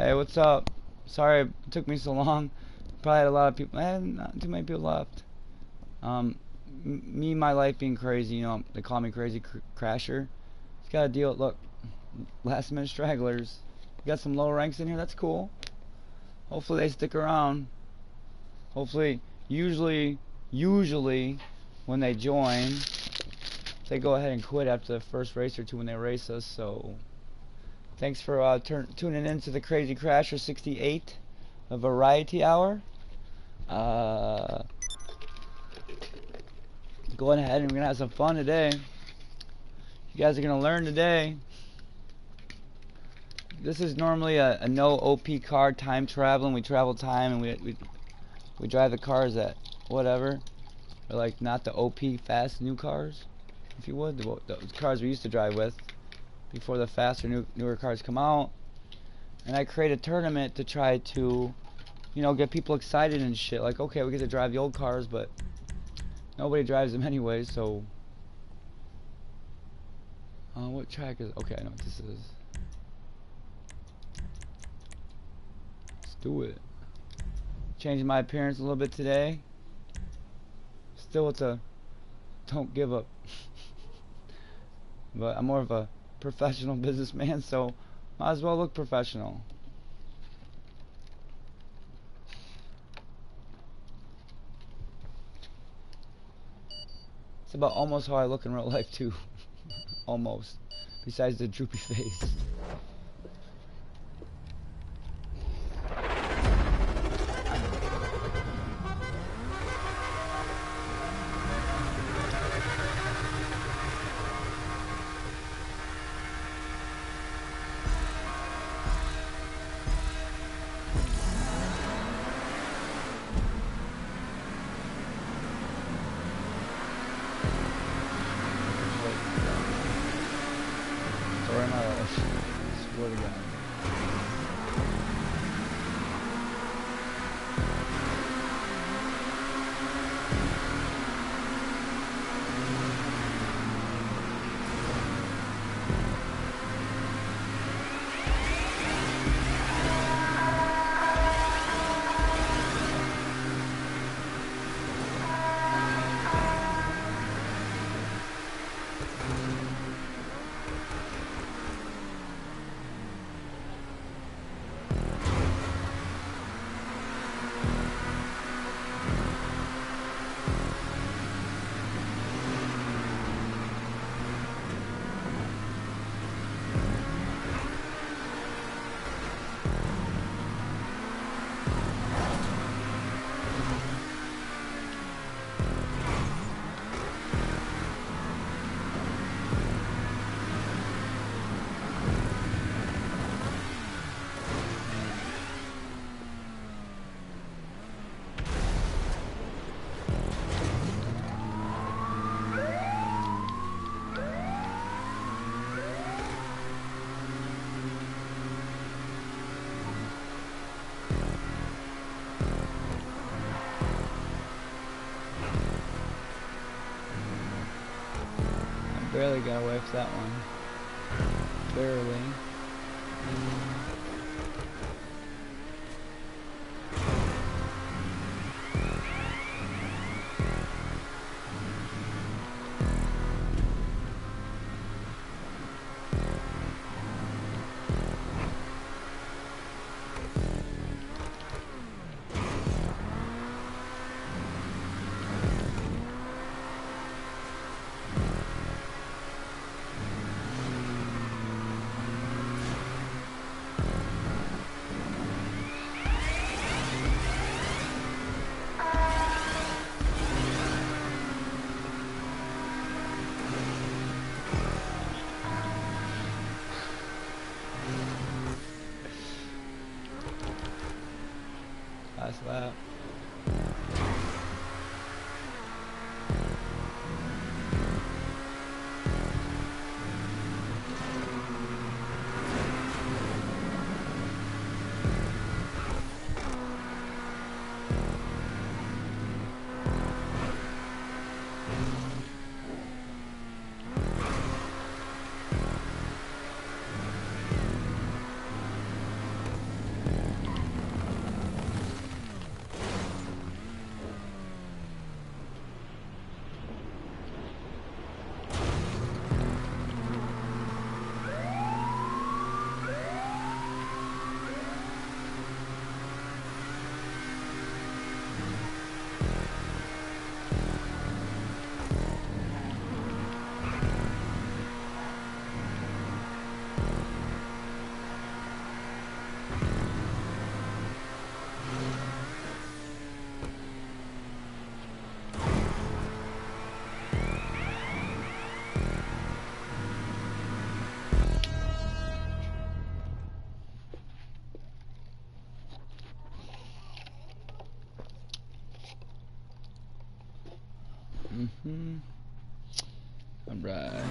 Hey, what's up? Sorry it took me so long. Probably had a lot of people. Not too many people left. My life being crazy, you know, they call me crazy crasher. Just gotta deal with, look, last minute stragglers. Got some low ranks in here, that's cool. Hopefully they stick around. Hopefully, usually, when they join, they go ahead and quit after the first race or two when they race us, so thanks for tuning in to the Crazy Crasher 68, a variety hour. Going ahead and we're gonna have some fun today. You guys are gonna learn today. This is normally a no OP car, time traveling. We travel time and we drive the cars at whatever, or like not the OP fast new cars, if you would, the cars we used to drive with before the faster newer cars come out. And I create a tournament to try to, you know, get people excited and shit. Like, okay, we get to drive the old cars, but nobody drives them anyway, so what track is, okay, I know what this is. Let's do it. Changing my appearance a little bit today. Still with the don't give up. But I'm more of a professional businessman, so might as well look professional. It's about almost how I look in real life too. Almost. Besides the droopy face. Swear to God. Barely got away with that one. Barely. Last lap. Alright.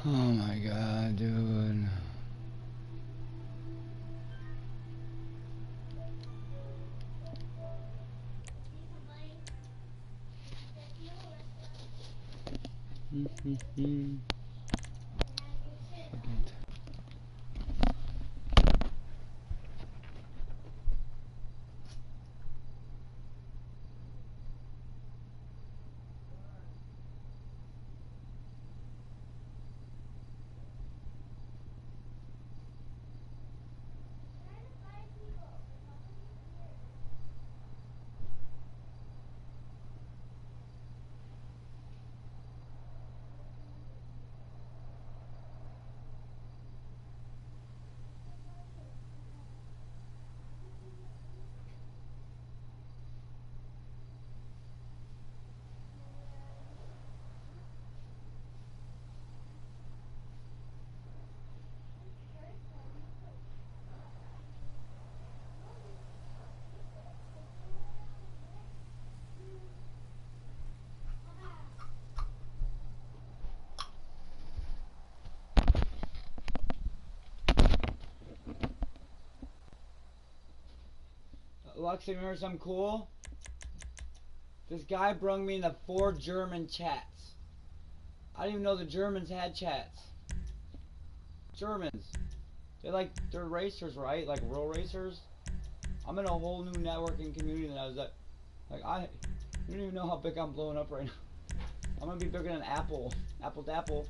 Oh my god, dude. Fucking Lux, you remember something cool? This guy brung me in the 4 German chats. I didn't even know the Germans had chats. Germans. They're racers, right? Like real racers. I'm in a whole new networking community that I was at. You don't even know how big I'm blowing up right now. I'm gonna be bigger than Apple. Apple d'Apple.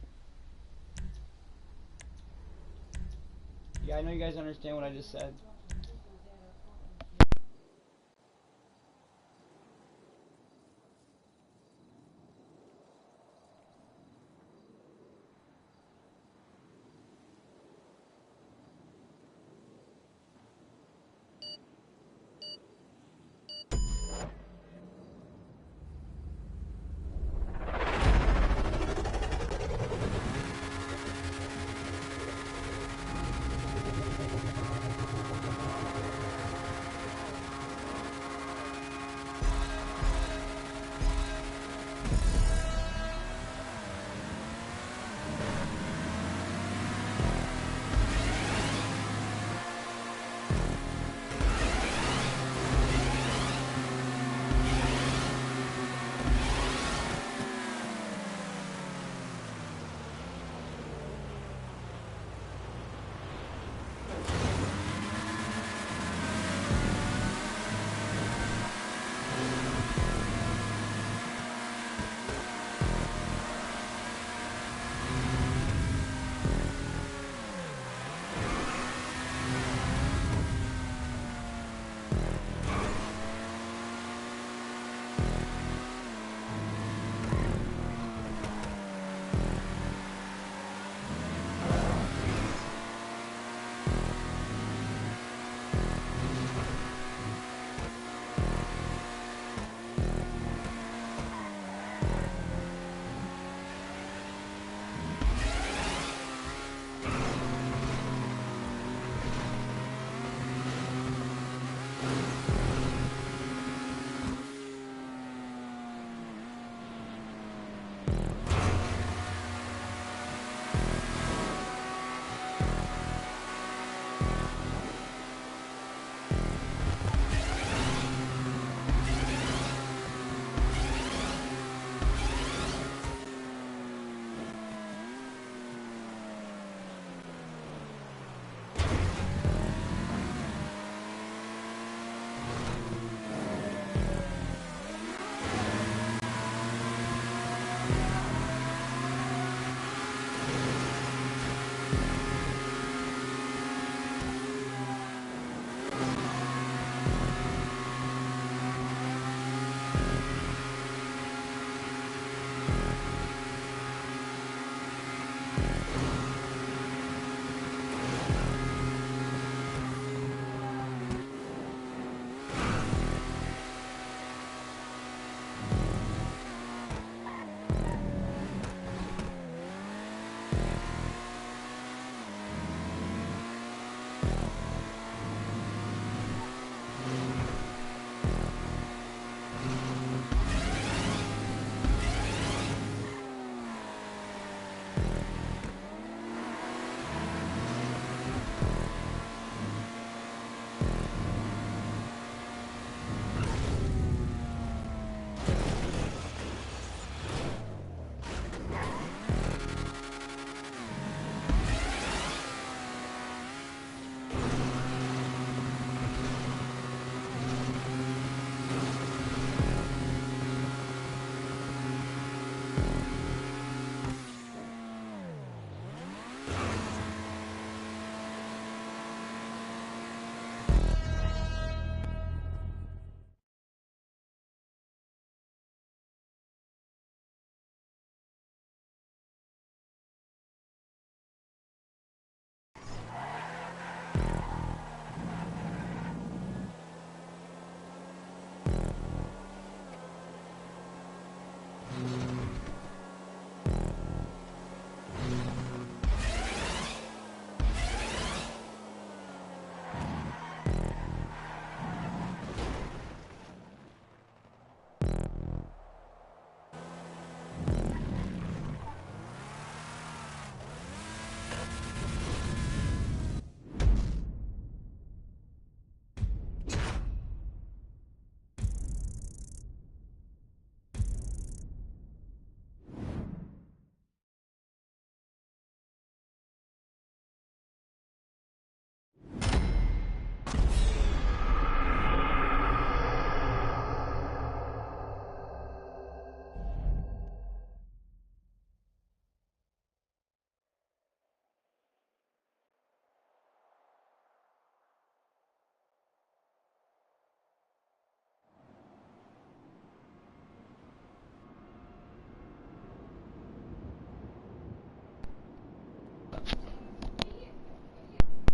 Yeah, I know you guys understand what I just said.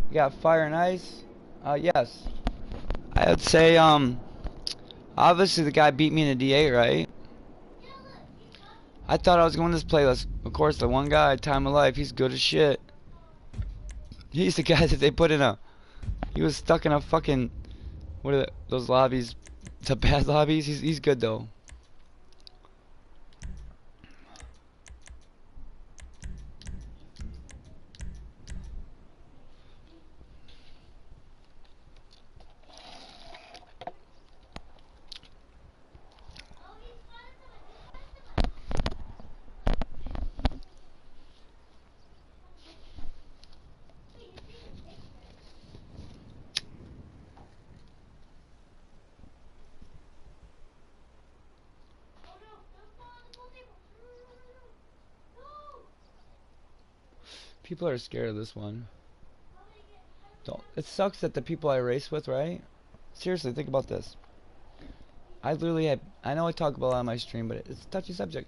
You got fire and ice? Yes. I would say, obviously the guy beat me in a D8, right? I thought I was going to this playlist. Of course, the one guy, Time of Life, he's good as shit. He's the guy that they put in a... He was stuck in a fucking... What are those lobbies? The bad lobbies? He's good, though. People are scared of this one. Don't. It sucks that the people I race with, right? Seriously, think about this. I literally have... I know I talk about it on my stream, but it's a touchy subject.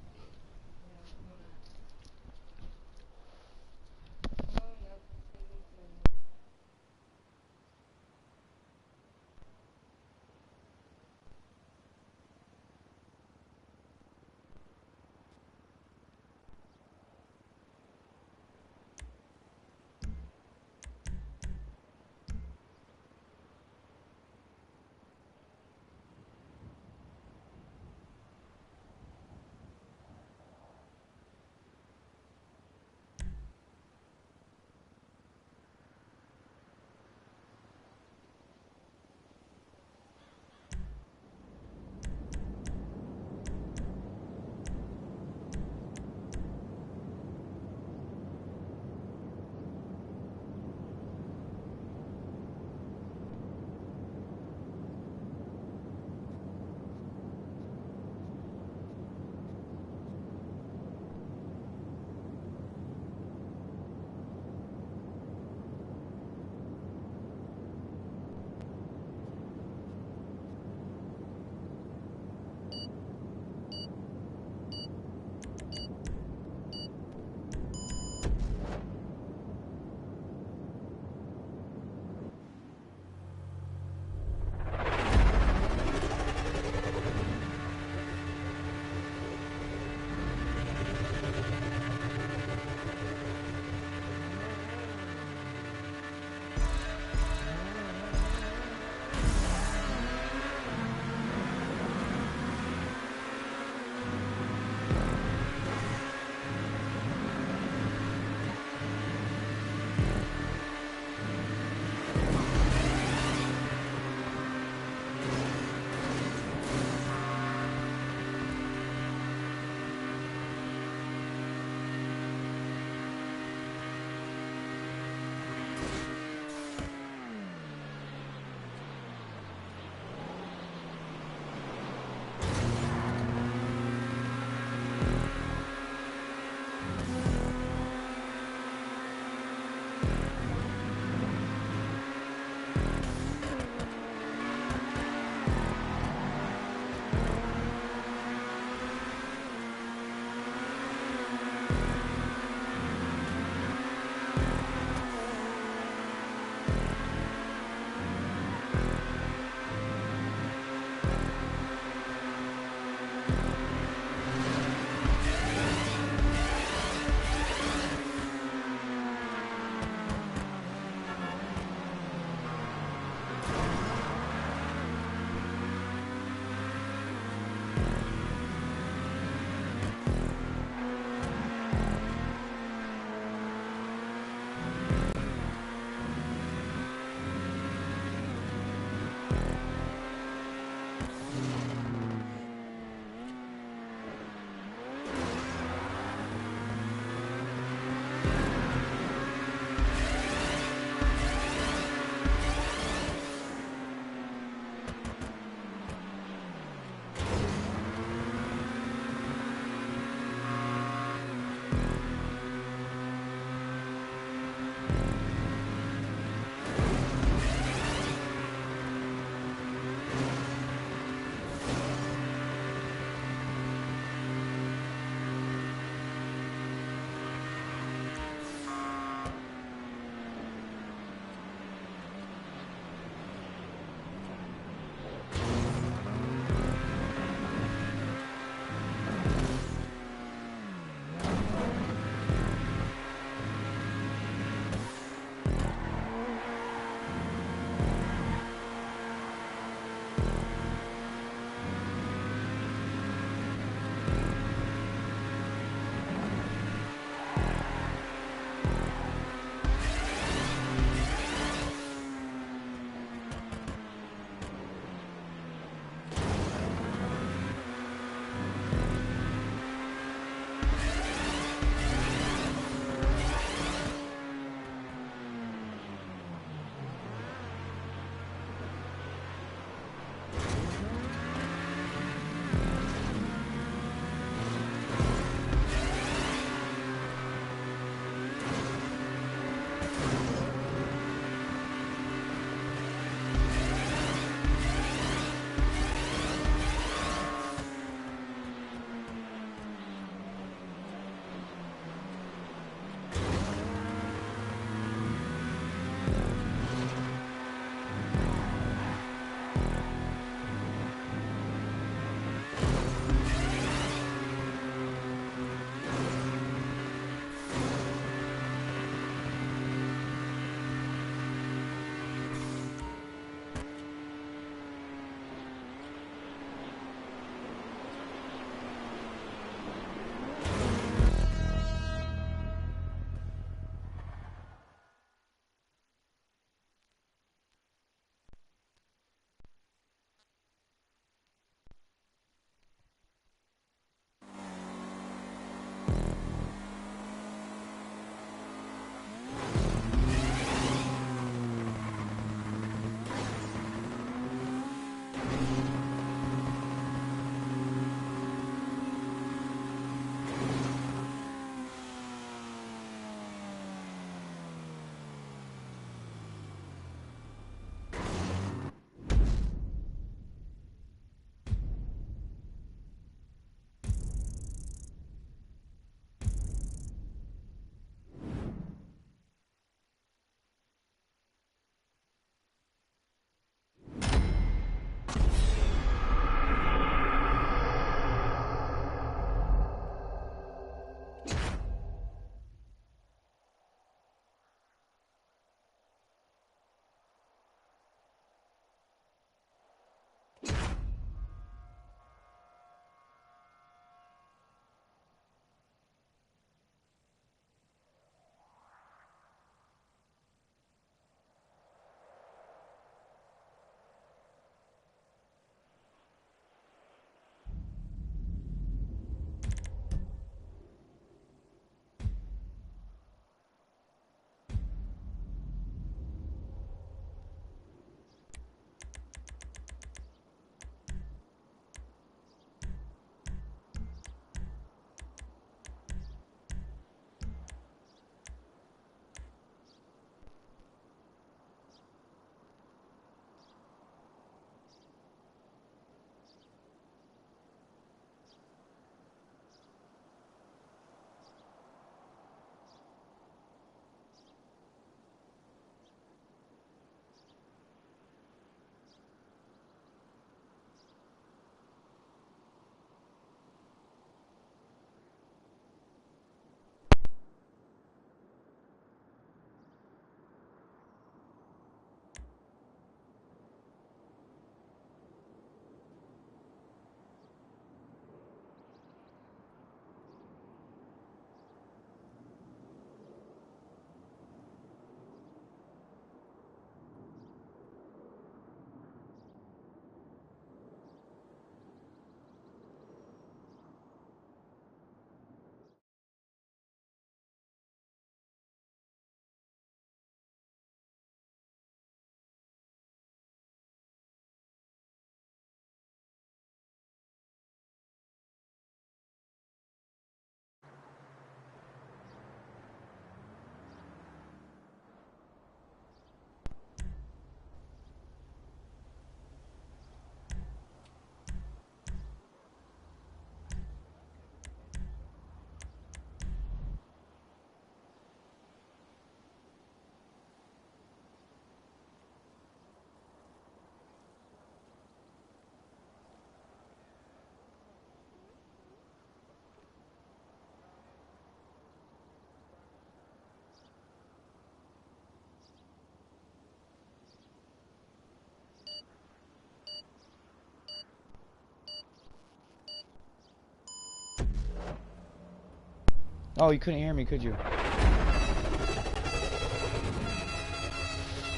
Oh, you couldn't hear me, could you?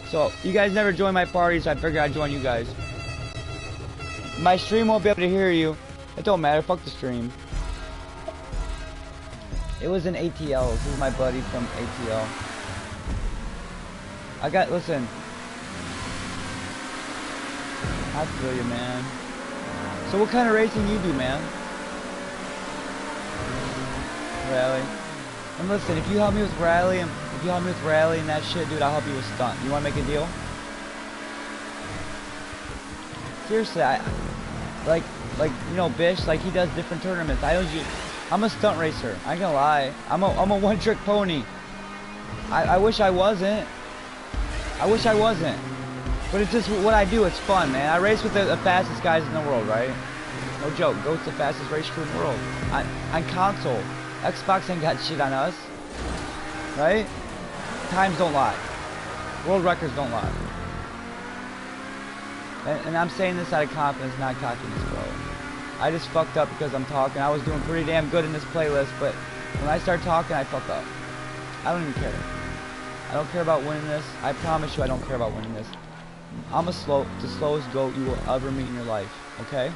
So, you guys never join my party, so I figured I'd join you guys. My stream won't be able to hear you. It don't matter, fuck the stream. It was an ATL. This is my buddy from ATL. Listen. I feel you, man. So what kind of racing you do, man? Rally. And listen, if you help me with rally and that shit, dude, I'll help you with stunt. You wanna make a deal? Seriously, like you know, Bish, like he does different tournaments. I'm a stunt racer. I ain't gonna lie. I'm a one-trick pony. I wish I wasn't. But it's just what I do. It's fun, man. I race with the fastest guys in the world, right? No joke. GOAT's the fastest race crew in the world. On console. Xbox ain't got shit on us. Right? Times don't lie. World records don't lie. And I'm saying this out of confidence, not cockiness, bro. I just fucked up because I'm talking. I was doing pretty damn good in this playlist, but when I start talking, I fuck up. I don't even care. I don't care about winning this. I promise you I don't care about winning this. I'm the slowest GOAT you will ever meet in your life, okay?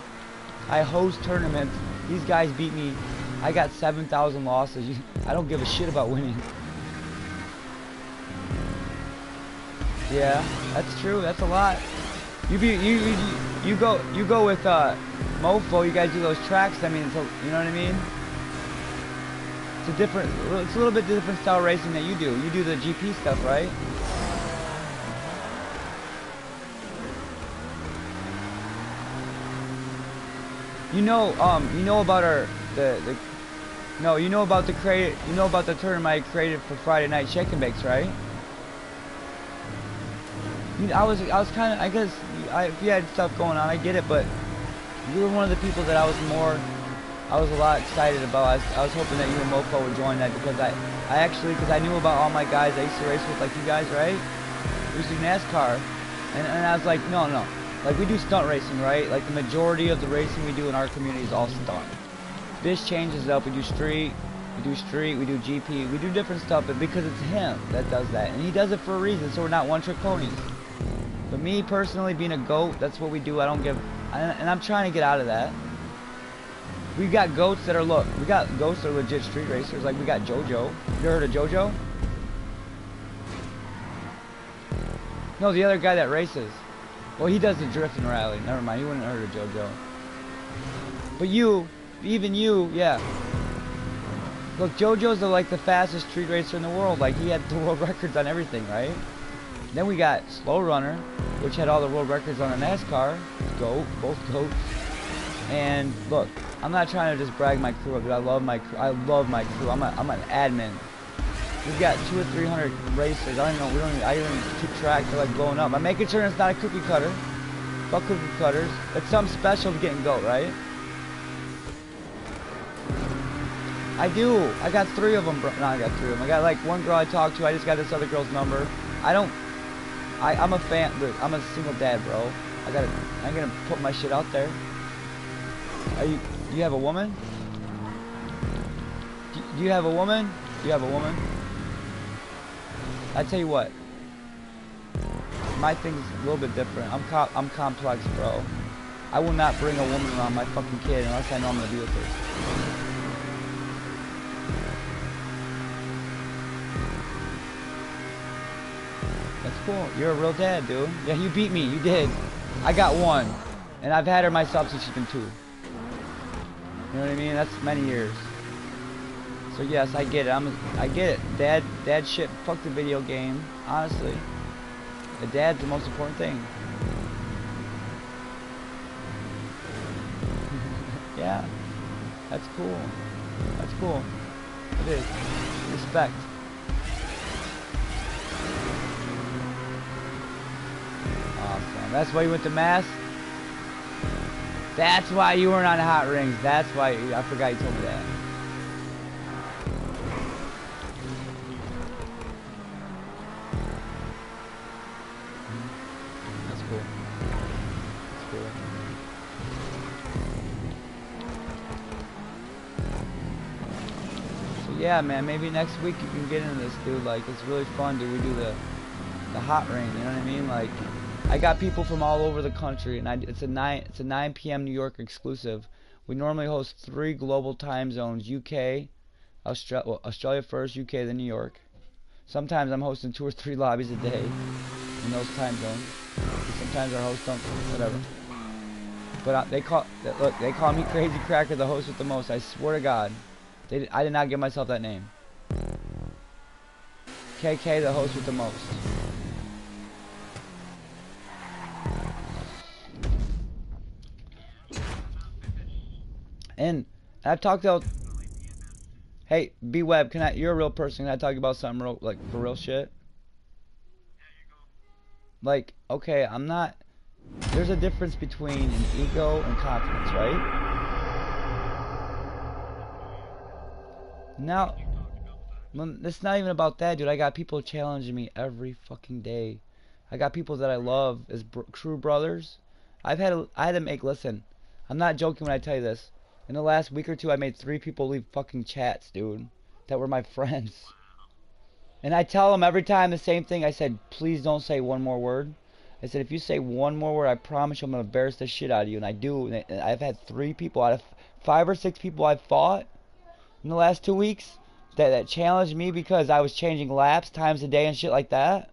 I host tournaments. These guys beat me. I got 7,000 losses. I don't give a shit about winning. Yeah, that's true. That's a lot. You go with Mofo. You guys do those tracks. I mean, you know what I mean? It's a little bit different style racing that you do. You do the GP stuff, right? You know about you know about the tournament I created for Friday Night Shake and Bakes, right? I was kind of, I guess, if you had stuff going on, I get it, but you were one of the people that I was a lot excited about. I was hoping that you and Mofo would join that because I knew about all my guys I used to race with, like you guys, right? We used to do NASCAR, and I was like, no. Like, we do stunt racing, right? Like, the majority of the racing we do in our community is all stunt. This changes it up. We do street, we do GP, we do different stuff, but because it's him that does that. And he does it for a reason, so we're not one-trick ponies. But me, personally, being a GOAT, that's what we do. And I'm trying to get out of that. We got GOATs that are, we got GOATs that are legit street racers. Like, we got JoJo. You ever heard of JoJo? No, the other guy that races. Well, he does the drift and rally. Never mind, you wouldn't have heard of JoJo. But even you, yeah. Look, JoJo's like the fastest street racer in the world. Like, he had the world records on everything, right? Then we got Slow Runner, which had all the world records on the NASCAR. GOAT, both GOATs. And look, I'm not trying to just brag my crew up, but I love my crew. I'm an admin. We've got 200 or 300 racers. I don't even keep track. They're like blowing up. I'm making sure it's not a cookie cutter. Fuck cookie cutters. It's something special to getting GOAT, right? I do. I got 3 of them, bro. No, I got 3 of them. I got like one girl I talked to. I just got this other girl's number. I'm a fan. Look, I'm a single dad, bro. I'm gonna put my shit out there. Do you have a woman? Do you have a woman? Do you have a woman? I tell you what. My thing's a little bit different. I'm complex, bro. I will not bring a woman around my fucking kid unless I know I'm gonna be with her. That's cool. You're a real dad, dude. Yeah, you beat me. You did. I got 1. And I've had her myself since she's been 2. You know what I mean? That's many years. So yes, I get it. I get it. Dad shit. Fuck the video game. Honestly. The dad's the most important thing. Yeah. That's cool. That's cool. It is. Respect. Awesome. That's why you went to Mass? That's why you weren't on Hot Rings. That's why. I forgot you told me that. That's cool. That's cool. So Yeah, man, maybe next week you can get into this, dude. Like, it's really fun, dude. We do the hot rain, you know what I mean? Like, I got people from all over the country, and it's a 9 p.m. New York exclusive. We normally host 3 global time zones: UK, Australia first, UK, then New York. Sometimes I'm hosting 2 or 3 lobbies a day in those time zones. Sometimes our hosts don't, whatever. But they call me Crazy Cracker, the host with the most. I swear to God, I did not give myself that name. KK, the host with the most. And I've talked about. Hey, B-Web, you're a real person. Can I talk about something real, like, for real shit? Like, okay, I'm not. There's a difference between an ego and confidence, right? Now, it's not even about that, dude. I got people challenging me every fucking day. I got people that I love as true brothers. I had to make. Listen, I'm not joking when I tell you this. In the last week or two, I made 3 people leave fucking chats, dude, that were my friends. And I tell them every time the same thing. I said, please don't say one more word. I said, if you say one more word, I promise you I'm going to embarrass the shit out of you. And I do. And I've had 3 people out of 5 or 6 people I've fought in the last 2 weeks that challenged me because I was changing laps, times a day and shit like that.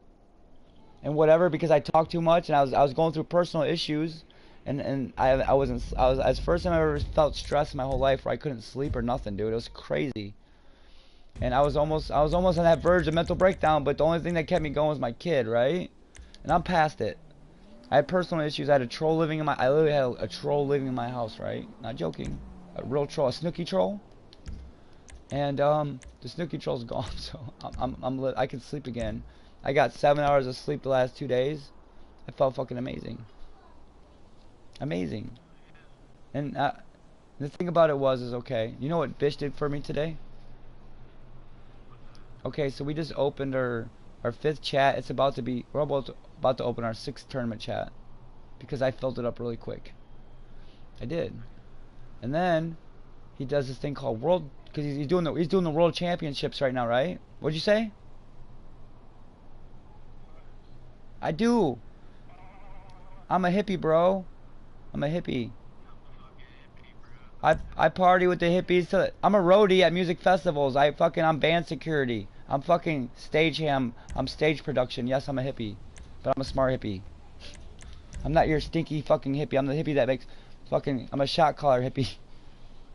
And whatever, because I talked too much and I was going through personal issues. And I was the first time I ever felt stress in my whole life where I couldn't sleep or nothing, dude. It was crazy. And I was almost on that verge of mental breakdown, but the only thing that kept me going was my kid, right? And I'm past it. I had personal issues. I had a troll living in my. I literally had a troll living in my house, right? Not joking. A real troll, a Snooki troll. And the Snooki troll's gone, so I can sleep again. I got 7 hours of sleep the last 2 days. I felt fucking amazing. Amazing. And the thing about it is okay. You know what Bish did for me today? Okay, so we just opened our 5th chat. It's about to be. We're about to open our 6th tournament chat because I filled it up really quick. I did. And then he does this thing called world, because he's doing the world championships right now, right? What'd you say? I do. I'm a hippie, bro. I'm a hippie. I party with the hippies. I'm a roadie at music festivals. I'm band security. I'm fucking stagehand. I'm stage production. Yes, I'm a hippie, but I'm a smart hippie. I'm not your stinky fucking hippie. I'm the hippie that makes fucking. I'm a shot caller hippie.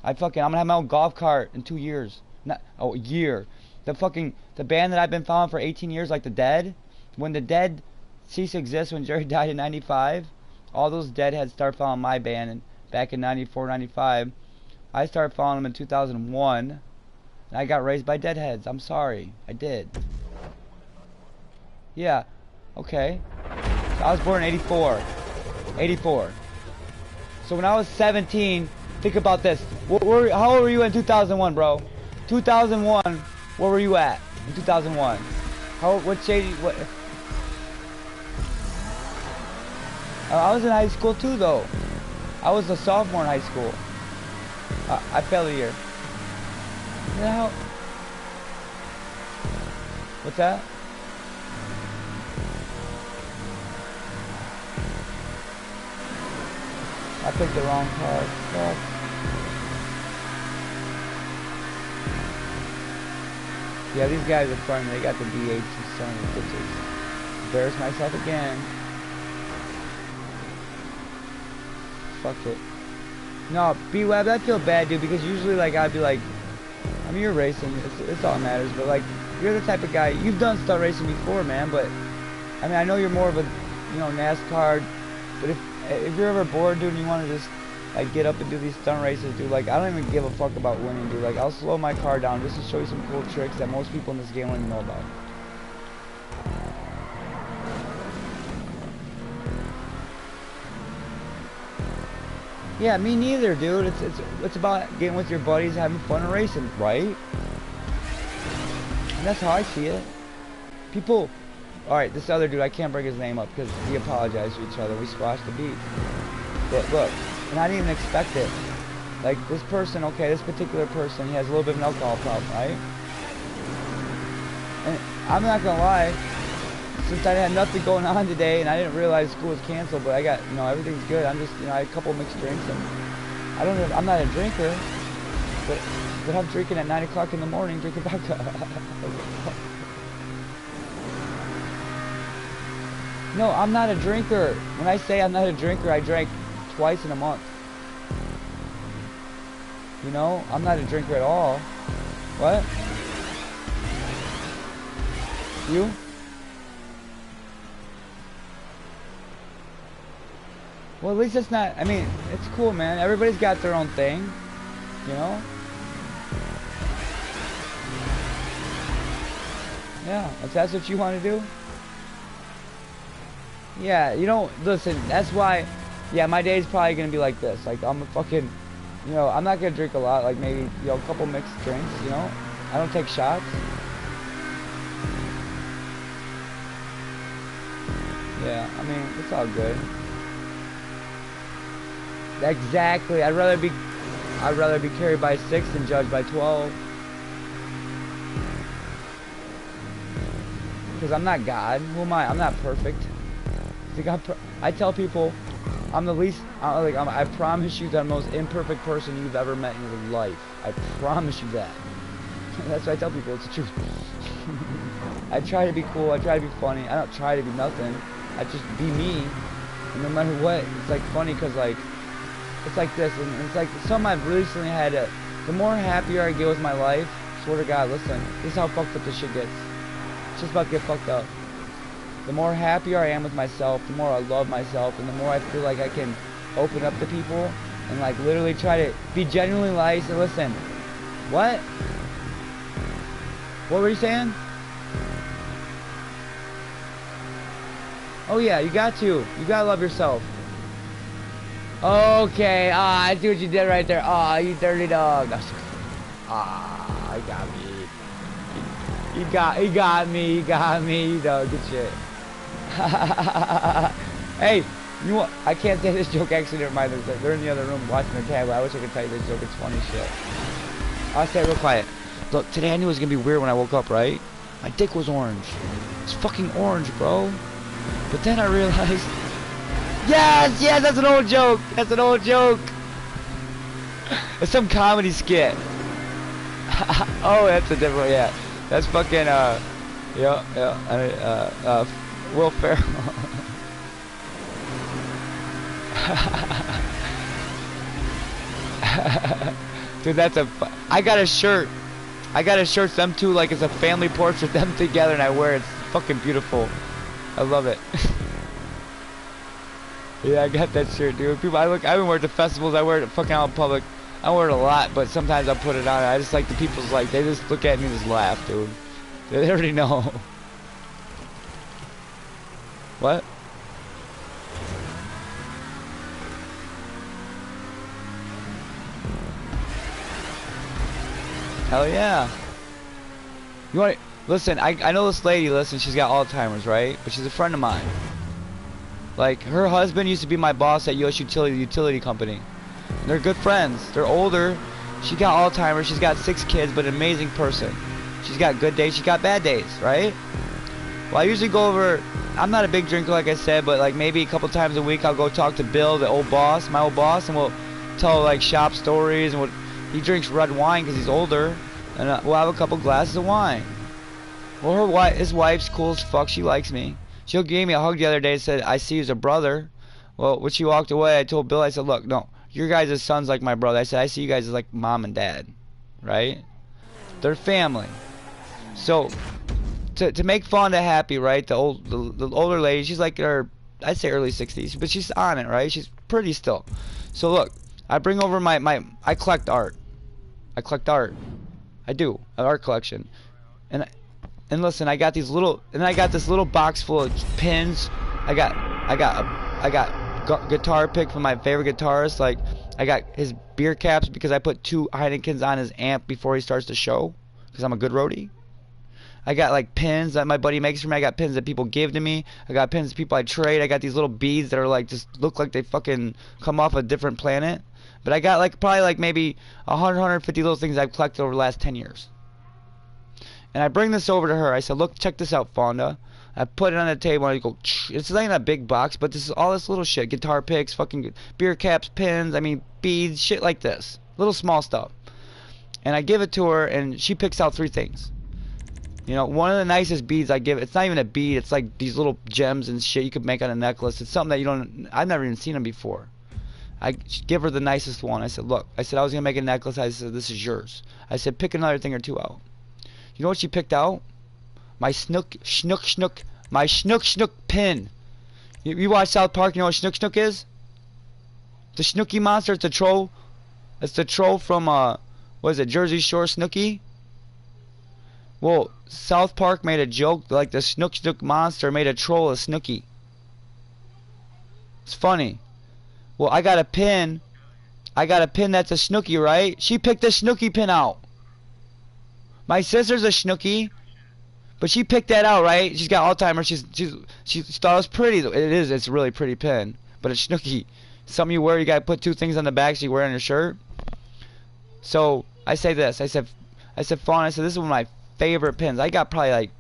I'm gonna have my own golf cart in 2 years. Not a year. The band that I've been following for 18 years, like the Dead. When the Dead ceased to exist, when Jerry died in '95, all those Deadheads started following my band, and back in '94, '95, I started following them in 2001, and I got raised by Deadheads. I'm sorry, I did. Yeah, okay. So I was born in '84. '84. So when I was 17. Think about this. How old were you in 2001, bro? 2001. Where were you at in 2001? What shady? What? I was in high school too, though. I was a sophomore in high school. I failed a year. Now, what's that? I picked the wrong car. Fuck. Yeah, these guys are funny. They got the D8 selling the bitches. Embarrass myself again. Fuck it. No, B-Web, I feel bad, dude, because usually, like, I'd be like, I mean, you're racing. It's all that matters, but, like, you're the type of guy. You've done stunt racing before, man, but, I mean, I know you're more of a, NASCAR, but if you're ever bored, dude, and you want to just, like, get up and do these stunt races, dude, like, I don't even give a fuck about winning, dude. Like, I'll slow my car down just to show you some cool tricks that most people in this game don't even know about. Yeah, me neither, dude. It's about getting with your buddies, having fun and racing, right? And that's how I see it. People, alright, this other dude, I can't bring his name up because we apologized to each other. We squashed the beat. But look, and I didn't even expect it. Like, this person, okay, this particular person, he has a little bit of an alcohol problem, right? I'm not gonna lie. Since I had nothing going on today and I didn't realize school was canceled, but I got, everything's good. I'm just, I had a couple mixed drinks and I'm not a drinker, but I'm drinking at 9 o'clock in the morning, drinking vodka. No, I'm not a drinker. When I say I'm not a drinker, I drank twice in a month. I'm not a drinker at all. What? You? Well, at least it's not, it's cool, man. Everybody's got their own thing, Yeah, if that's what you want to do. Yeah, listen, that's why, yeah, my day's probably going to be like this. Like, I'm a fucking, I'm not going to drink a lot, like maybe, a couple mixed drinks, I don't take shots. Yeah, it's all good. Exactly. I'd rather be carried by 6 than judged by 12. Because I'm not God. Who am I? I'm not perfect. I tell people I'm the least. I promise you that I'm the most imperfect person you've ever met in your life. I promise you that. That's what I tell people. It's the truth. I try to be cool. I try to be funny. I don't try to be nothing. I just be me. And no matter what, it's like funny because like. It's like this, and it's like something I've recently had. The more happier I get with my life, swear to God, listen, this is how fucked up this shit gets. It's just about to get fucked up. The more happier I am with myself, the more I love myself, and the more I feel like I can open up to people and like literally try to be genuinely nice and listen. What? What were you saying? Oh yeah, you got to. You gotta love yourself. Okay, I see what you did right there. You dirty dog. He got me. He got me. Good shit. Hey, I can't say this joke, actually, never mind. They're in the other room watching their tab. I wish I could tell you this joke. It's funny shit. I'll say it real quiet. Look, today I knew it was gonna be weird when I woke up, right? My dick was orange. It's fucking orange, bro. But then I realized. Yes, that's an old joke. That's an old joke. It's some comedy skit. Oh, that's a different, yeah. That's fucking, Will Ferrell. Dude, I got a shirt. Them two, like, it's a family portrait, them together, and I wear it. It's fucking beautiful. I love it. Yeah, I got that shirt, dude. People, I even wear it to festivals. I wear it fucking out in public. I wear it a lot, but sometimes I put it on. I just like the people's like, they just look at me and just laugh, dude. They already know. What? Hell yeah. You want to, listen, I know this lady, listen, she's got Alzheimer's, right? But she's a friend of mine. Like, her husband used to be my boss at US Utility Company. And they're good friends. They're older. She got Alzheimer's. She's got 6 kids, but an amazing person. She's got good days. She's got bad days, right? Well, I usually go over. I'm not a big drinker, like I said, but like maybe a couple times a week I'll go talk to Bill, the old boss, my old boss, and we'll tell like shop stories. And he drinks red wine because he's older, and we'll have a couple glasses of wine. Well, his wife's cool as fuck. She likes me. She gave me a hug the other day and said, I see you as a brother. Well, when she walked away, I told Bill, I said, look, no, your guys' son's like my brother. I said, I see you guys as like mom and dad, right? They're family. So, to make Fonda happy, right, the older lady, she's like I'd say early 60s, but she's on it, right? She's pretty still. So look, I bring over I collect art. I collect art. I do, an art collection. And listen, I got this little box full of pins. I got guitar pick from my favorite guitarist. Like, I got his beer caps because I put 2 Heinekens on his amp before he starts the show, because I'm a good roadie. I got like pins that my buddy makes for me. I got pins that people give to me. I got pins that people I trade. I got these little beads that are like just look like they fucking come off a different planet. But I got like probably like maybe 150 little things I've collected over the last 10 years. And I bring this over to her. I said, look, check this out, Fonda. I put it on the table and I go, it's not in a big box, but this is all this little shit. Guitar picks, fucking beer caps, pins, I mean, beads, shit like this. Little small stuff. And I give it to her and she picks out 3 things. You know, one of the nicest beads I give, it's not even a bead, it's like these little gems and shit you could make on a necklace. It's something that you don't, I've never even seen them before. I give her the nicest one. I said, look, I said I was going to make a necklace. I said, this is yours. I said, pick another thing or 2 out. You know what she picked out? My my Snook pin. You watch South Park, you know what Snook is? The Snooky monster, it's the troll. It's the troll from, what is it, Jersey Shore Snooky? Well, South Park made a joke, like the Snook monster made a troll of Snooky. It's funny. Well, I got a pin that's a Snooky, right? She picked the Snooky pin out. My sister's a Snooky, but she picked that out, right? She's got Alzheimer's. She thought it was pretty. It's a really pretty pin, but it's Snooky. Something you wear, you gotta put 2 things on the back so you wear it on your shirt. So I say this. I said, Fawn. I said, this is one of my favorite pins. I got probably like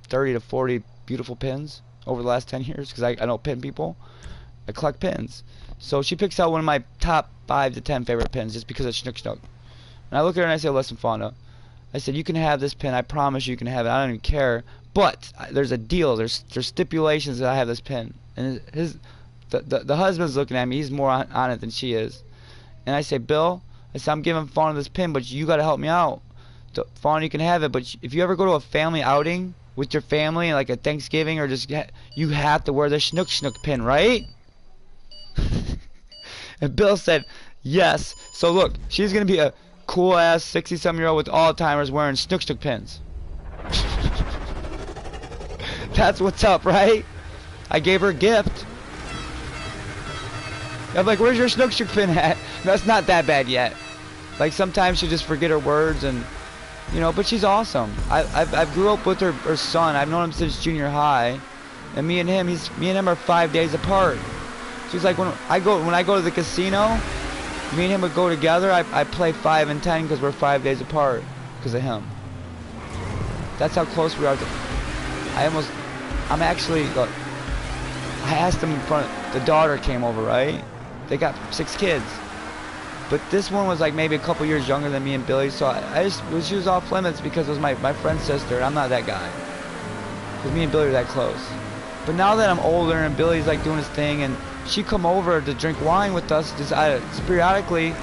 30 to 40 beautiful pins over the last 10 years because I know pin people. I collect pins. So she picks out one of my top 5 to 10 favorite pins just because of Snook. And I look at her and I say, listen, Fauna. I said, you can have this pin. I promise you can have it. I don't even care. But there's a deal. There's stipulations that I have this pin. And the husband's looking at me. He's more on it than she is. And I say, Bill, I said, I'm giving Fauna this pin, but you got to help me out. So, Fauna, you can have it. But if you ever go to a family outing with your family, like a Thanksgiving, or just you have to wear the Snook pin, right? And Bill said, yes. So look, she's going to be a cool ass 60-something-year-old with Alzheimer's wearing Snook pins. That's what's up, right? I gave her a gift. I'm like, where's your Snook pin at? That's not that bad yet. Like sometimes she just forget her words and, you know, but she's awesome. I grew up with her son. I've known him since junior high, and me and him are 5 days apart. She's like, when I go to the casino, me and him would go together. I play 5 and 10 because we're 5 days apart because of him. That's how close we are. I'm actually, look, I asked him in front, the daughter came over, right? They got 6 kids. But this one was like maybe a couple years younger than me and Billy, so she was off limits because it was my friend's sister, and I'm not that guy. Because me and Billy are that close. But now that I'm older and Billy's like doing his thing, and she come over to drink wine with us just periodically.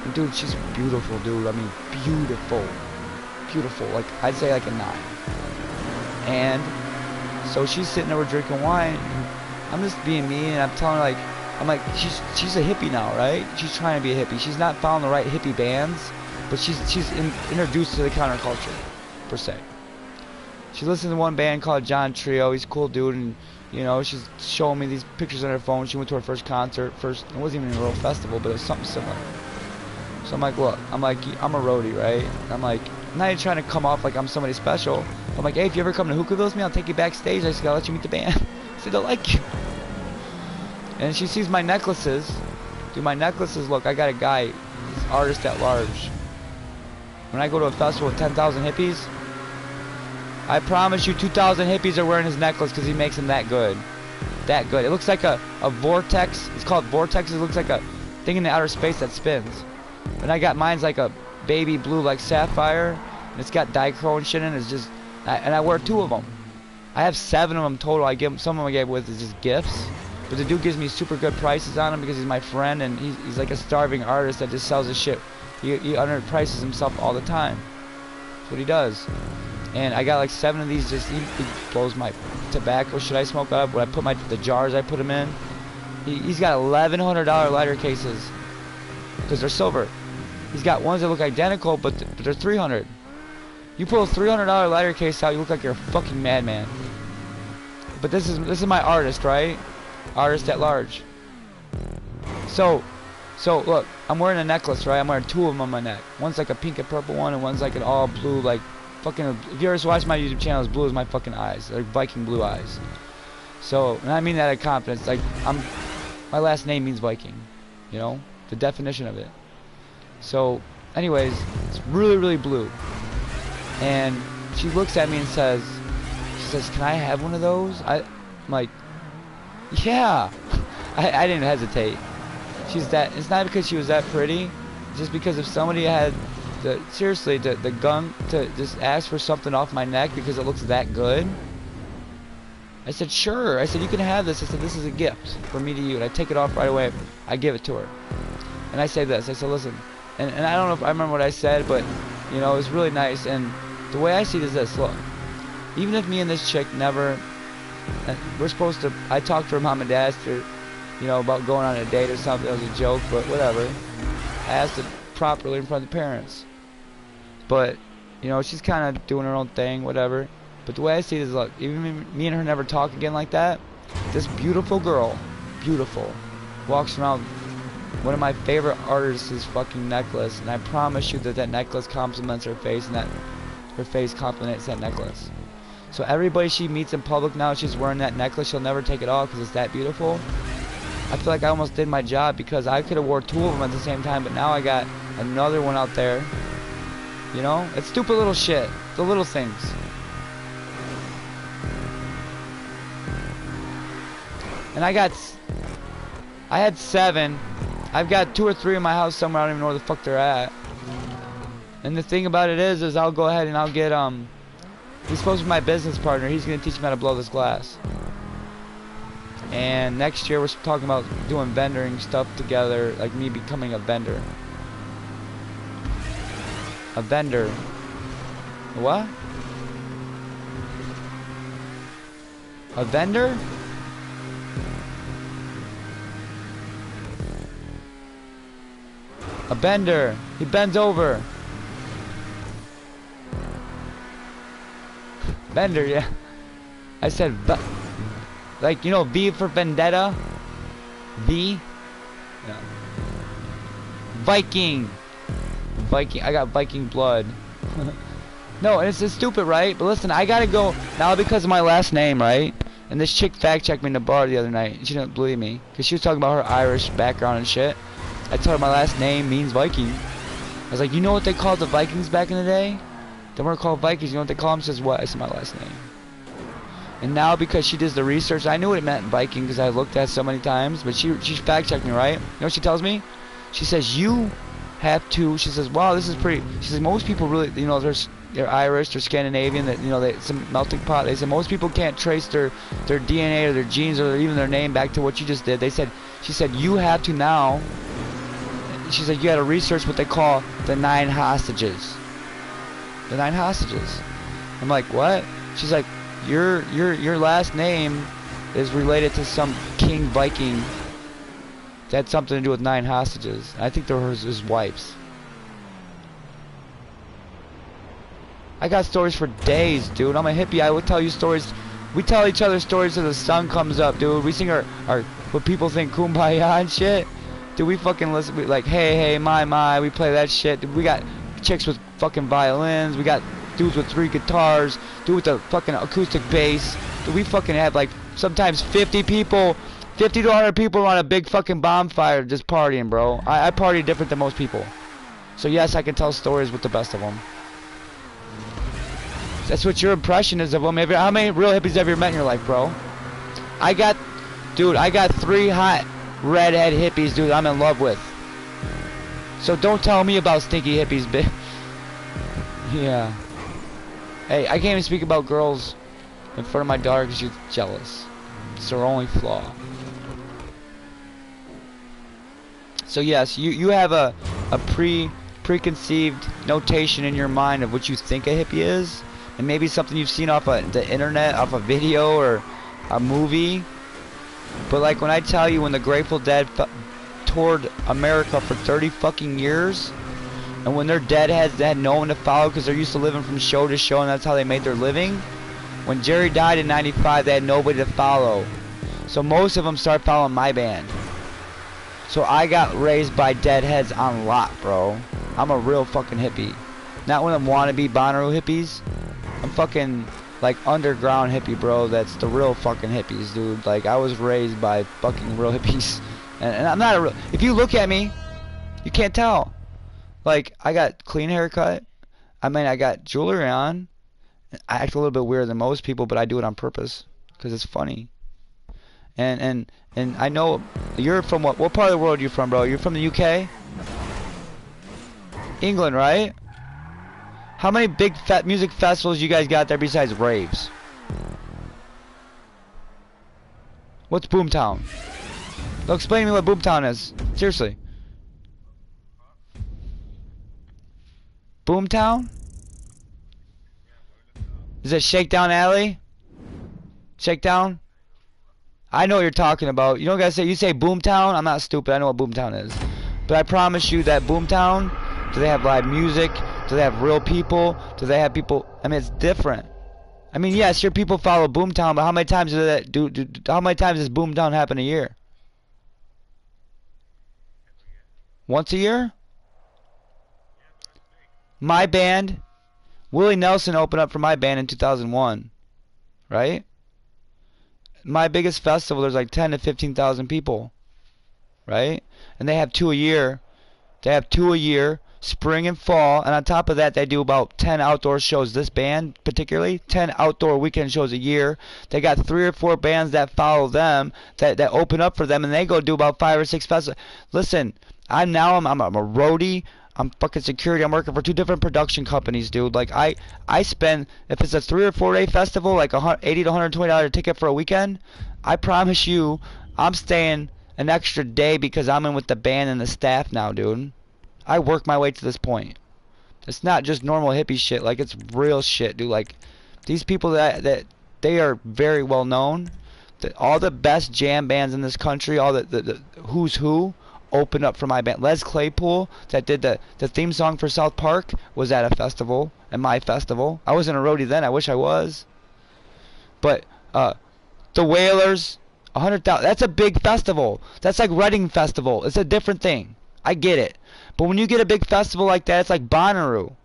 And dude, she's beautiful, dude. I mean, beautiful. Beautiful. Like, I'd say like a 9. And so she's sitting there drinking wine. And I'm just being me, and I'm telling her, I'm like, she's a hippie now, right? She's trying to be a hippie. She's not found the right hippie bands, but she's introduced to the counterculture, per se. She listens to one band called John Trio. He's a cool dude, and you know, she's showing me these pictures on her phone. She went to her first concert. It wasn't even a real festival, but it was something similar. So I'm like, look, I'm a roadie, right? I'm like, I'm not even trying to come off like I'm somebody special. I'm like, hey, if you ever come to Hookahville with me, I'll take you backstage. I said, I'll let you meet the band. I said, they'll like you. And she sees my necklaces. Dude, my necklaces, look, I got a guy, he's artist at large. When I go to a festival with 10,000 hippies, I promise you 2,000 hippies are wearing his necklace because he makes them that good. That good. It looks like a vortex. It's called vortex. It looks like a thing in the outer space that spins. And I got mine's like a baby blue like sapphire. And it's got dichrome shit in it. It's just, and I wear 2 of them. I have 7 of them total. I give them, some of them I gave with is just gifts. But the dude gives me super good prices on them because he's my friend, and he's like a starving artist that just sells his shit. He underprices himself all the time. That's what he does. And I got like 7 of these. Just he blows my tobacco shit I smoke up. When I put the jars I put them in, he's got $1,100 lighter cases because they're silver. He's got ones that look identical, but they're $300. You pull a $300 lighter case out, you look like you're a fucking madman. But this is my artist, right? Artist at large. So look, I'm wearing a necklace, right? I'm wearing 2 of them on my neck. One's like a pink and purple one, and one's like an all blue, like fucking. If you ever watch my YouTube channel, it's blue as my fucking eyes, like Viking blue eyes. So, and I mean that in confidence. Like my last name means Viking, you know, the definition of it. So, anyways, it's really, really blue. And she looks at me and says, can I have one of those? I'm like, yeah. I didn't hesitate. It's not because she was that pretty, just because if somebody had seriously the gun to just ask for something off my neck because it looks that good. I said, sure. I said, you can have this. I said, this is a gift for me to you. And I take it off right away. I give it to her. And I say this. I said, listen. And I don't know if I remember what I said, but, you know, it was really nice. And the way I see it is this. Look, even if me and this chick never, we're supposed to, I talked to her mom and dad, you know, about going on a date or something. It was a joke, but whatever. I asked it properly in front of the parents. But, you know, she's kind of doing her own thing, whatever. But the way I see it is, look, even me and her never talk again like that. This beautiful girl, beautiful, walks around one of my favorite artists' fucking necklace, and I promise you that that necklace compliments her face, and that her face compliments that necklace. So everybody she meets in public now, she's wearing that necklace. She'll never take it off because it's that beautiful. I feel like I almost did my job because I could have wore two of them at the same time, but now I got another one out there. You know, it's stupid little shit, the little things. And I had 7. I've got 2 or 3 in my house somewhere. I don't even know where the fuck they're at. And the thing about it is I'll go ahead and I'll get, he's supposed to be my business partner. He's going to teach me how to blow this glass. And next year we're talking about doing vendoring stuff together, like me becoming a vendor. A vendor. What? A vendor? A bender. He bends over. Bender, yeah. I said, like, you know, V for vendetta? V? Yeah. Viking. Viking. I got Viking blood. No, and it's just stupid, right? But listen, I gotta go now because of my last name, right? And this chick fact-checked me in the bar the other night. She didn't believe me. Because she was talking about her Irish background and shit. I told her my last name means Viking. I was like, you know what they called the Vikings back in the day? They weren't called Vikings. You know what they call them? She says, what? I said, my last name. And now because she does the research, I knew what it meant Viking because I looked at it so many times. But she fact-checked me, right? You know what she tells me? She says, you have to, she says, wow, this is pretty. She says, most people really, you know, they're Irish, they're Scandinavian, that, you know, it's a melting pot. They said most people can't trace their DNA or their genes or even their name back to what you just did. They said, she said, you have to now. She said, you got to research what they call the 9 hostages. The 9 hostages. I'm like, what? She's like, your last name is related to some king Viking that had something to do with 9 hostages. I think they were his wives. I got stories for days, dude. I'm a hippie. I will tell you stories. We tell each other stories till the sun comes up, dude. We sing our what people think kumbaya and shit. Dude, we fucking listen, like, hey, hey, my, we play that shit. Dude, we got chicks with fucking violins. We got dudes with 3 guitars. Dude with a fucking acoustic bass. Dude, we fucking have, like, sometimes 50 people, 50 to 100 people around a big fucking bonfire just partying, bro. I party different than most people. So, yes, I can tell stories with the best of them. That's what your impression is of them. How many real hippies have you met in your life, bro? I got 3 hot redhead hippies, dude, I'm in love with. So don't tell me about stinky hippies, bitch. Yeah. Hey, I can't even speak about girls in front of my daughter because she's jealous. It's her only flaw. So yes, you have a preconceived notation in your mind of what you think a hippie is, and maybe something you've seen off the internet, off a video or a movie. But like when I tell you, when the Grateful Dead toured America for 30 fucking years, and when their deadheads had no one to follow because they're used to living from show to show and that's how they made their living. When Jerry died in '95, they had nobody to follow. So most of them started following my band. So I got raised by deadheads on lock, bro. I'm a real fucking hippie. Not one of them wannabe Bonnaroo hippies. I'm fucking like underground hippie, bro. That's the real fucking hippies, dude. Like, I was raised by fucking real hippies. And I'm not a real... If you look at me, you can't tell. Like, I got clean haircut. I mean, I got jewelry on. I act a little bit weirder than most people, but I do it on purpose because it's funny. And I know you're from what part of the world are you from, bro? You're from the UK? England, right? How many big music festivals you guys got there besides raves? What's Boomtown? Well, explain to me what Boomtown is. Seriously. Boomtown? Is it Shakedown Alley? Shakedown? I know what you're talking about. You don't gotta say, you say Boomtown? I'm not stupid. I know what Boomtown is. But I promise you that Boomtown, do they have live music? Do they have real people? Do they have people? I mean, it's different. I mean, yes, your people follow Boomtown, but how many times how many times does Boomtown happen a year? Once a year? My band, Willie Nelson opened up for my band in 2001, right? My biggest festival, there's like 10 to 15,000 people, right? And they have 2 a year. They have 2 a year, spring and fall, and on top of that, they do about 10 outdoor shows. This band, particularly, 10 outdoor weekend shows a year. They got 3 or 4 bands that follow them, that open up for them, and they go do about 5 or 6 festivals. Listen, I'm a roadie. I'm fucking security. I'm working for 2 different production companies, dude. Like I spend, if it's a 3 or 4 day festival, like $80 to $120 ticket for a weekend, I promise you, I'm staying an extra day because I'm in with the band and the staff now, dude. I work my way to this point. It's not just normal hippie shit. Like, it's real shit, dude. Like, these people that they are very well known. All the best jam bands in this country, all the who's who, opened up for my band. Les Claypool, that did the theme song for South Park, was at a festival, at my festival. I wasn't a roadie then. I wish I was. But the Wailers, 100,000. That's a big festival. That's like Reading Festival. It's a different thing. I get it. But when you get a big festival like that, it's like Bonnaroo.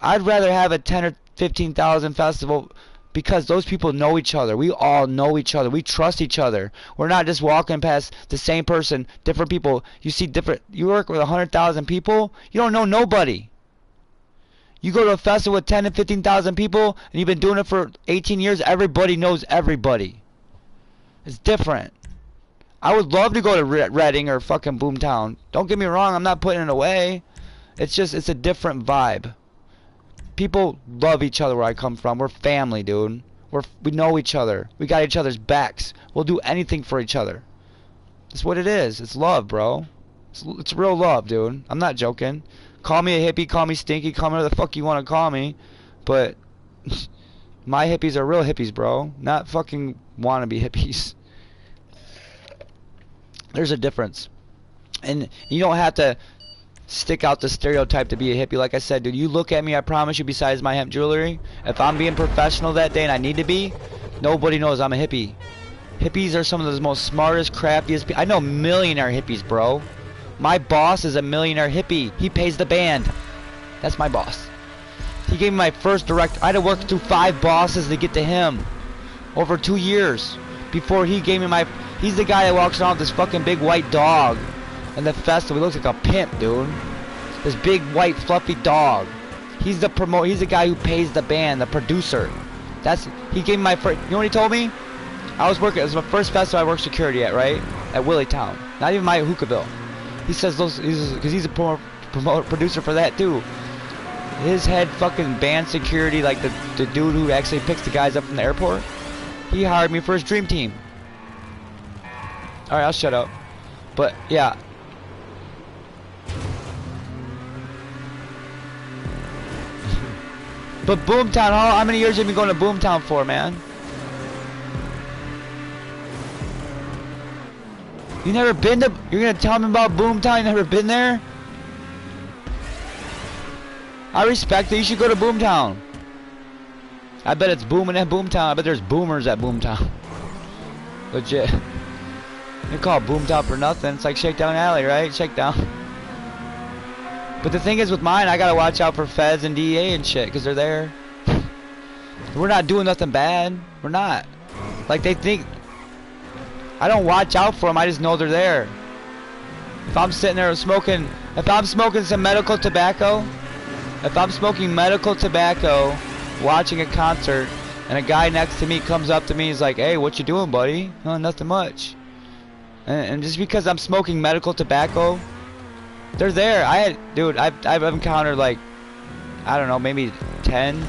I'd rather have a 10 or 15,000 festival because those people know each other. We all know each other. We trust each other. We're not just walking past the same person, different people. You see different. You work with 100,000 people, you don't know nobody. You go to a festival with 10 to 15,000 people, and you've been doing it for 18 years. Everybody knows everybody. It's different. I would love to go to Reading or fucking Boomtown. Don't get me wrong, I'm not putting it away. It's just, it's a different vibe. People love each other where I come from. We're family, dude. We know each other. We got each other's backs. We'll do anything for each other. That's what it is. It's love, bro. It's real love, dude. I'm not joking. Call me a hippie, call me stinky, call me whatever the fuck you want to call me. But my hippies are real hippies, bro. Not fucking wannabe hippies. There's a difference. And you don't have to stick out the stereotype to be a hippie. Like I said, dude, you look at me, I promise you, besides my hemp jewelry, if I'm being professional that day and I need to be, nobody knows I'm a hippie. Hippies are some of the most smartest, crappiest people. I know millionaire hippies, bro. My boss is a millionaire hippie. He pays the band. That's my boss. He gave me my first direct. I had to work through 5 bosses to get to him. Over 2 years. Before he gave me my... He's the guy that walks around with this fucking big white dog. And the festival, he looks like a pimp, dude. This big white fluffy dog. He's the He's the guy who pays the band, the producer. He gave me my first. You know what he told me? I was working. It was my first festival I worked security at, right? At Willitown. Not even my Hookahville. He says because he's a producer for that too. His head fucking band security, like the dude who actually picks the guys up from the airport. He hired me for his dream team. All right, I'll shut up. But yeah. But Boomtown, how many years have you been going to Boomtown for, man? You never been to... You're gonna tell me about Boomtown? You never been there? I respect it. You should go to Boomtown. I bet it's booming at Boomtown. I bet there's boomers at Boomtown. Legit. You call it Boomtown for nothing. It's like Shakedown Alley, right? Shakedown. But the thing is with mine, I gotta watch out for feds and DEA and shit, because they're there. We're not doing nothing bad. We're not. Like, they think... I don't watch out for them, I just know they're there. If I'm sitting there smoking... If I'm smoking some medical tobacco... If I'm smoking medical tobacco watching a concert, and a guy next to me comes up to me, he's like, "Hey, what you doing, buddy?" "Oh, nothing much." And just because I'm smoking medical tobacco, they're there. Dude, I've encountered like, I don't know, maybe 10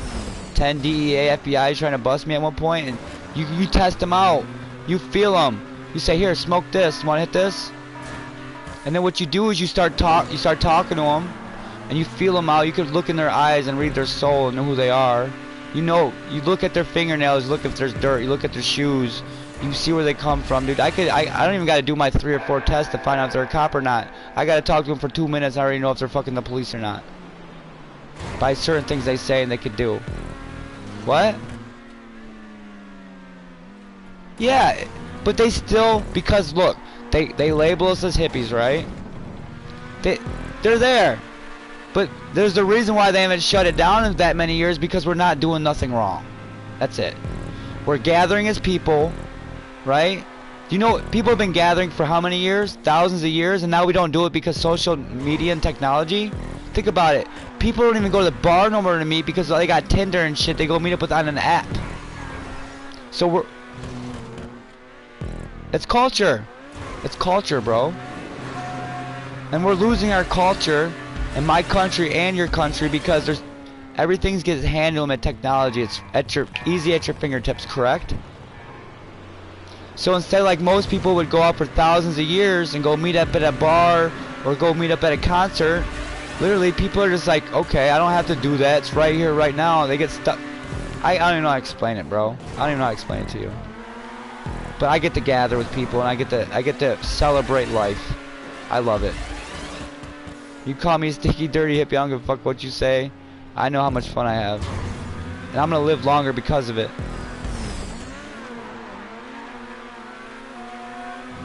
DEA, FBI trying to bust me at one point, and you test them out, you feel them, you say, "Here, smoke this. You want to hit this?" And then what you do is you start talking to them, and you feel them out. You could look in their eyes and read their soul and know who they are. You know, you look at their fingernails, look if there's dirt, you look at their shoes, you see where they come from, dude. I don't even got to do my 3 or 4 tests to find out if they're a cop or not. I got to talk to them for 2 minutes. I already know if they're fucking the police or not, by certain things they say and they could do. What? Yeah, but they still, because look, they label us as hippies, right? They're there. But there's a reason why they haven't shut it down in that many years, because we're not doing nothing wrong. That's it. We're gathering as people, right? You know, people have been gathering for how many years? Thousands of years, and now we don't do it because social media and technology? Think about it. People don't even go to the bar no more to meet because they got Tinder and shit. They go meet up on an app. So it's culture. It's culture, bro. And we're losing our culture in my country and your country because everything gets handled with technology. It's easy at your fingertips, correct? So instead, like most people would go out for thousands of years and go meet up at a bar or go meet up at a concert, literally people are just like, okay, I don't have to do that. It's right here, right now. They get stuck. I don't even know how to explain it, bro. I don't even know how to explain it to you. But I get to gather with people and I get to celebrate life. I love it. You call me sticky, dirty hippie, I don't give a fuck what you say. I know how much fun I have. And I'm gonna live longer because of it.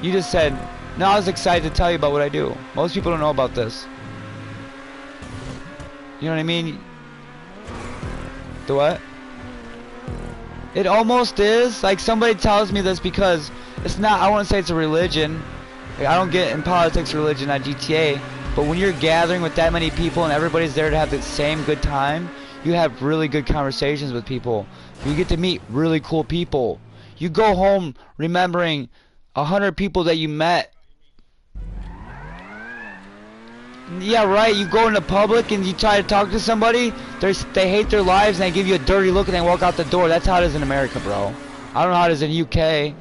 You just said, no, I was excited to tell you about what I do. Most people don't know about this. You know what I mean? The what? It almost is. Like somebody tells me this because it's not, I wouldn't say it's a religion. Like, I don't get in politics religion at GTA. But when you're gathering with that many people and everybody's there to have the same good time, you have really good conversations with people. You get to meet really cool people. You go home remembering 100 people that you met. Yeah, right. You go into public and you try to talk to somebody, they hate their lives and they give you a dirty look and they walk out the door. That's how it is in America, bro. I don't know how it is in UK.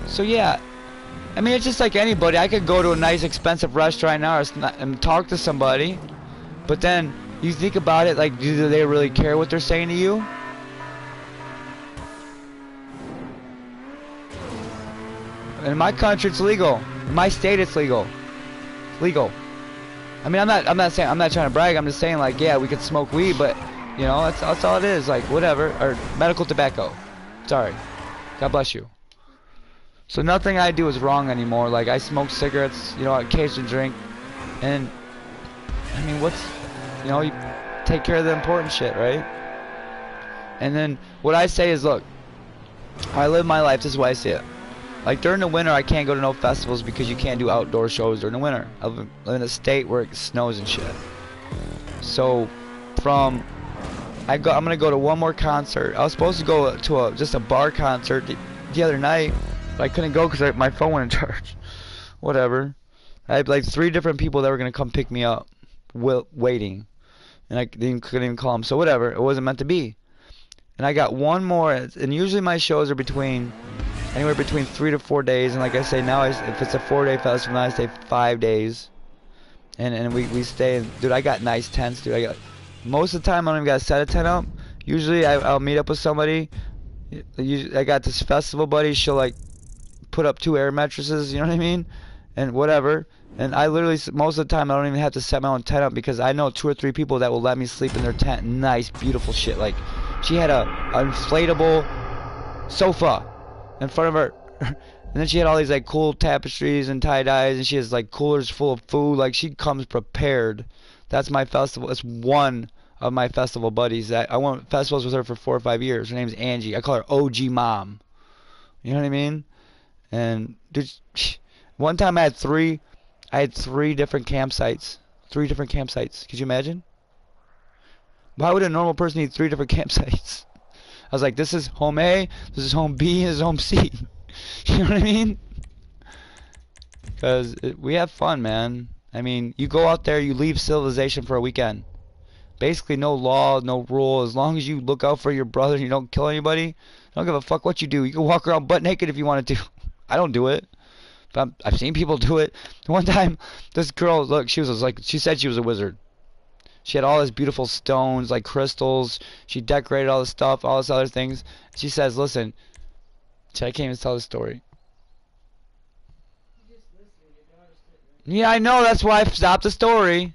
So yeah, I mean, it's just like anybody. I could go to a nice expensive restaurant now and talk to somebody, but then you think about it, like, do they really care what they're saying to you? In my country, it's legal. In my state, it's legal. It's legal. I mean, I'm not saying, I'm not trying to brag. I'm just saying, like, yeah, we could smoke weed, but you know, that's all it is. Like, whatever. Or medical tobacco. Sorry. God bless you. So nothing I do is wrong anymore. Like, I smoke cigarettes, you know, occasionally drink, and I mean, you know, you take care of the important shit, right? And then what I say is, look, I live my life. This is why I see it. Like, during the winter, I can't go to no festivals because you can't do outdoor shows during the winter. I live in a state where it snows and shit. So, I'm gonna go to one more concert. I was supposed to go to just a bar concert the other night, but I couldn't go because my phone went in charge. Whatever. I had like 3 different people that were gonna come pick me up, waiting, and I couldn't even call them. So whatever. It wasn't meant to be. And I got one more, and usually my shows are anywhere between 3 to 4 days. And like I say now, if it's a 4-day festival, I stay 5 days, and we stay. Dude, I got nice tents, dude. Most of the time I don't even got to set a tent up. Usually I'll meet up with somebody. I got this festival buddy. She'll like put up 2 air mattresses, you know what I mean, and whatever. And I literally, most of the time, I don't even have to set my own tent up because I know 2 or 3 people that will let me sleep in their tent. Nice, beautiful shit. Like, she had an inflatable sofa in front of her, and then she had all these like cool tapestries and tie-dyes, and she has like coolers full of food. Like, she comes prepared. That's my festival. It's one of my festival buddies. I went festivals with her for 4 or 5 years. Her name's Angie. I call her OG Mom. You know what I mean? And dude, one time I I had 3 different campsites. 3 different campsites. Could you imagine? Why would a normal person need 3 different campsites? I was like, this is home A, this is home B, this is home C. You know what I mean? Because we have fun, man. I mean, you go out there, you leave civilization for a weekend. Basically, no law, no rule. As long as you look out for your brother and you don't kill anybody, I don't give a fuck what you do. You can walk around butt naked if you wanted to. I don't do it. But I've seen people do it. One time, this girl, look, she said she was a wizard. She had all these beautiful stones, like crystals. She decorated all this stuff, all this other things. She says, listen, I can't even tell the story. Yeah, I know, that's why I stopped the story.